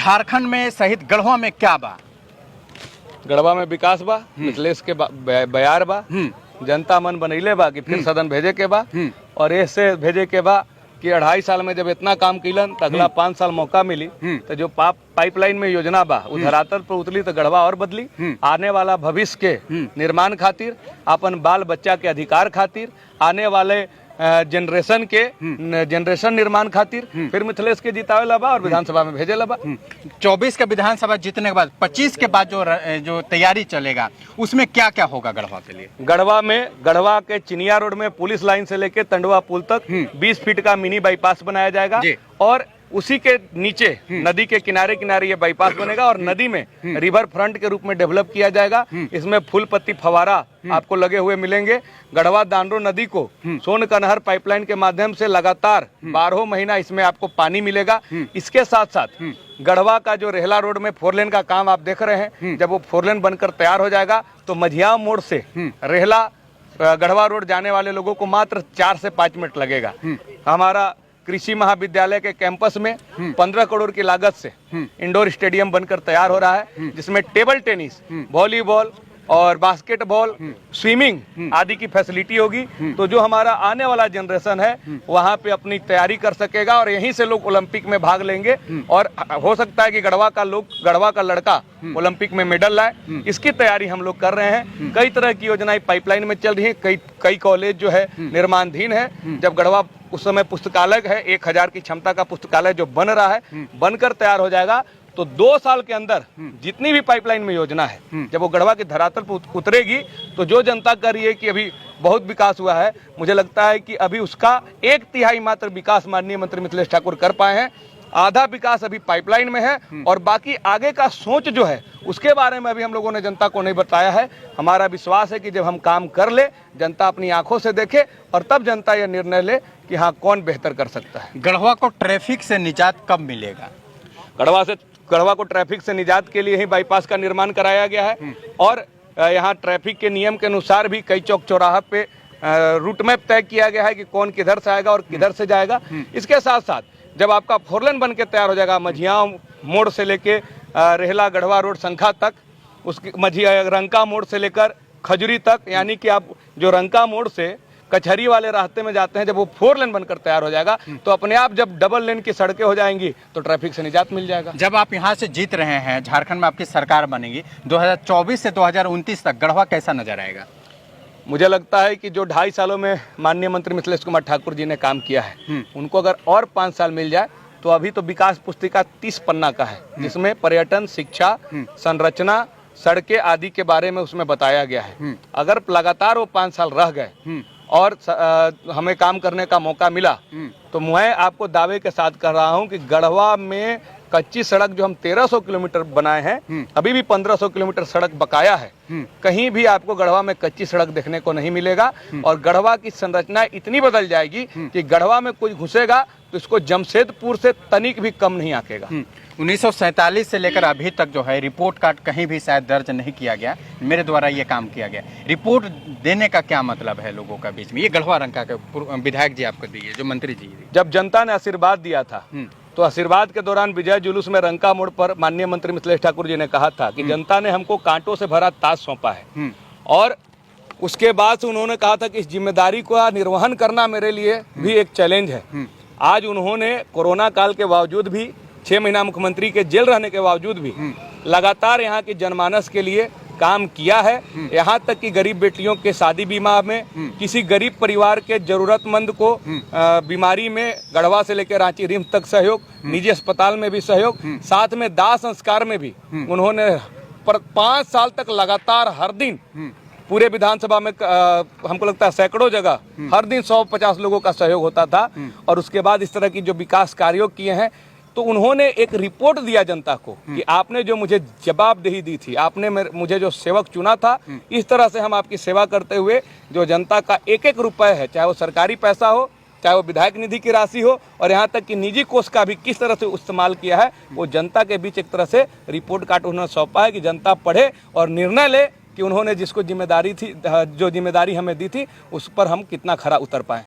झारखंड में सहित गढ़वा में क्या बा? गढ़वा में विकास बा, मिथिलेश के बयार बा, जनता मन बनैले बा कि फिर सदन भेजे के बा और ऐसे भेजे के बा कि 2.5 साल में जब इतना काम किलन तो अगला 5 साल मौका मिली तो जो पाइपलाइन में योजना बा वो धरातल पर उतली तो गढ़वा और बदली। आने वाला भविष्य के निर्माण खातिर, अपन बाल बच्चा के अधिकार खातिर, आने वाले जनरेशन निर्माण खातिर फिर मिथिलेश के जितावे लबा और विधानसभा में भेजे लबा। 24 के विधानसभा जीतने के बाद 25 के बाद जो तैयारी चलेगा उसमें क्या क्या होगा गढ़वा के लिए? गढ़वा के चिनिया रोड में पुलिस लाइन से लेके तंडवा पुल तक 20 फीट का मिनी बाईपास बनाया जाएगा और उसी के नीचे नदी के किनारे किनारे ये बाईपास बनेगा और नदी में रिवर फ्रंट के रूप में डेवलप किया जाएगा। इसमें फूल पत्ती फवारा आपको लगे हुए मिलेंगे। गढ़वा दांडो नदी को सोन कनहर पाइपलाइन के माध्यम से लगातार 12 महीना इसमें आपको पानी मिलेगा। इसके साथ साथ गढ़वा का जो रेहला रोड में 4 लेन का काम आप देख रहे हैं, जब वो 4 लेन बनकर तैयार हो जाएगा तो मझिया मोड़ से रेहला गढ़वा रोड जाने वाले लोगों को मात्र 4 से 5 मिनट लगेगा। हमारा कृषि महाविद्यालय के कैंपस में 15 करोड़ की लागत से इंडोर स्टेडियम बनकर तैयार हो रहा है, जिसमें टेबल टेनिस, वॉलीबॉल और बास्केटबॉल, स्विमिंग आदि की फैसिलिटी होगी। तो जो हमारा आने वाला जनरेशन है वहाँ पे अपनी तैयारी कर सकेगा और यहीं से लोग ओलंपिक में भाग लेंगे और हो सकता है कि गढ़वा का लड़का ओलंपिक में मेडल लाए। इसकी तैयारी हम लोग कर रहे हैं। कई तरह की योजनाएं पाइपलाइन में चल रही है, कई कॉलेज जो है निर्माणाधीन है। जब गढ़वा उस समय पुस्तकालय है, 1000 की क्षमता का पुस्तकालय जो बन रहा है, बनकर तैयार हो जाएगा तो 2 साल के अंदर जितनी भी पाइपलाइन में योजना है, जब वो गढ़वा के धरातल पर उतरेगी तो जो जनता कह रही है कि अभी बहुत विकास हुआ है, मुझे लगता है कि अभी उसका 1/3 मात्र विकास माननीय मंत्री मिथिलेश ठाकुर कर पाए हैं। आधा विकास अभी पाइपलाइन में है और बाकी आगे का सोच जो है उसके बारे में अभी हम लोगों ने जनता को नहीं बताया है। हमारा विश्वास है कि जब हम काम कर ले, जनता अपनी आंखों से देखे और तब जनता यह निर्णय ले कि हाँ कौन बेहतर कर सकता है। गढ़वा को ट्रैफिक से निजात कब मिलेगा? गढ़वा को ट्रैफिक से निजात के लिए ही बाईपास का निर्माण कराया गया है और यहाँ ट्रैफिक के नियम के अनुसार भी कई चौक चौराहा पे रूट मैप तय किया गया है कि कौन किधर से आएगा और किधर से जाएगा। इसके साथ साथ जब आपका 4 लेन बन के तैयार हो जाएगा, मझिया मोड़ से लेके रेहला गढ़वा रोड संखा तक, उसकी मझिया रंका मोड़ से लेकर खजुरी तक, यानी कि आप जो रंका मोड़ से कचहरी वाले रास्ते में जाते हैं, जब वो 4 लेन बनकर तैयार हो जाएगा तो अपने आप जब डबल लेन की सड़कें हो जाएंगी तो ट्रैफिक से निजात मिल जाएगा। जब आप यहाँ से जीत रहे हैं, झारखंड में आपकी सरकार बनेगी, 2024 से 2029 तक गढ़वा कैसा नजर आएगा? मुझे लगता है कि जो 2.5 सालों में माननीय मंत्री मिथिलेश कुमार ठाकुर जी ने काम किया है, उनको अगर और 5 साल मिल जाए तो अभी तो विकास पुस्तिका 30 पन्ना का है, जिसमें पर्यटन, शिक्षा, संरचना, सड़कें आदि के बारे में उसमें बताया गया है। अगर लगातार वो 5 साल रह गए और हमें काम करने का मौका मिला तो मैं आपको दावे के साथ कह रहा हूं कि गढ़वा में कच्ची सड़क जो हम 1300 किलोमीटर बनाए हैं, अभी भी 1500 किलोमीटर सड़क बकाया है। कहीं भी आपको गढ़वा में कच्ची सड़क देखने को नहीं मिलेगा और गढ़वा की संरचना इतनी बदल जाएगी कि गढ़वा में कोई घुसेगा तो इसको जमशेदपुर से तनिक भी कम नहीं आकेगा। 1947 से लेकर अभी तक जो है रिपोर्ट कार्ड कहीं भी शायद दर्ज नहीं किया गया, मेरे द्वारा ये काम किया गया। रिपोर्ट देने का क्या मतलब है लोगों का बीच में? ये गढ़वा रंका के विधायक जी आपको दिए, जो मंत्री जी, जब जनता ने आशीर्वाद दिया था तो आशीर्वाद के दौरान विजय जुलूस में रंका मोड़ पर माननीय मंत्री मिथिलेश ठाकुर जी ने कहा था कि जनता ने हमको कांटों से भरा ताज सौंपा है और उसके बाद से उन्होंने कहा था कि इस जिम्मेदारी को निर्वहन करना मेरे लिए भी एक चैलेंज है। आज उन्होंने कोरोना काल के बावजूद भी, 6 महीना मुख्यमंत्री के जेल रहने के बावजूद भी लगातार यहाँ की जनमानस के लिए काम किया है। यहाँ तक कि गरीब बेटियों के शादी बीमा में, किसी गरीब परिवार के जरूरतमंद को बीमारी में गढ़वा से लेकर रांची रिम्स तक सहयोग, निजी अस्पताल में भी सहयोग, साथ में दाह संस्कार में भी उन्होंने 5 साल तक लगातार हर दिन पूरे विधानसभा में हमको लगता है सैकड़ों जगह हर दिन 150 लोगों का सहयोग होता था। और उसके बाद इस तरह की जो विकास कार्यों किए हैं तो उन्होंने एक रिपोर्ट दिया जनता को कि आपने जो मुझे जवाबदेही दी थी, आपने मुझे जो सेवक चुना था, इस तरह से हम आपकी सेवा करते हुए जो जनता का 1-1 रुपए है, चाहे वो सरकारी पैसा हो, चाहे वो विधायक निधि की राशि हो और यहाँ तक कि निजी कोष का भी किस तरह से इस्तेमाल किया है, वो जनता के बीच एक तरह से रिपोर्ट कार्ड उन्होंने सौंपा है कि जनता पढ़े और निर्णय ले कि उन्होंने जिसको जिम्मेदारी थी, जो जिम्मेदारी हमें दी थी, उस पर हम कितना खरा उतर पाए।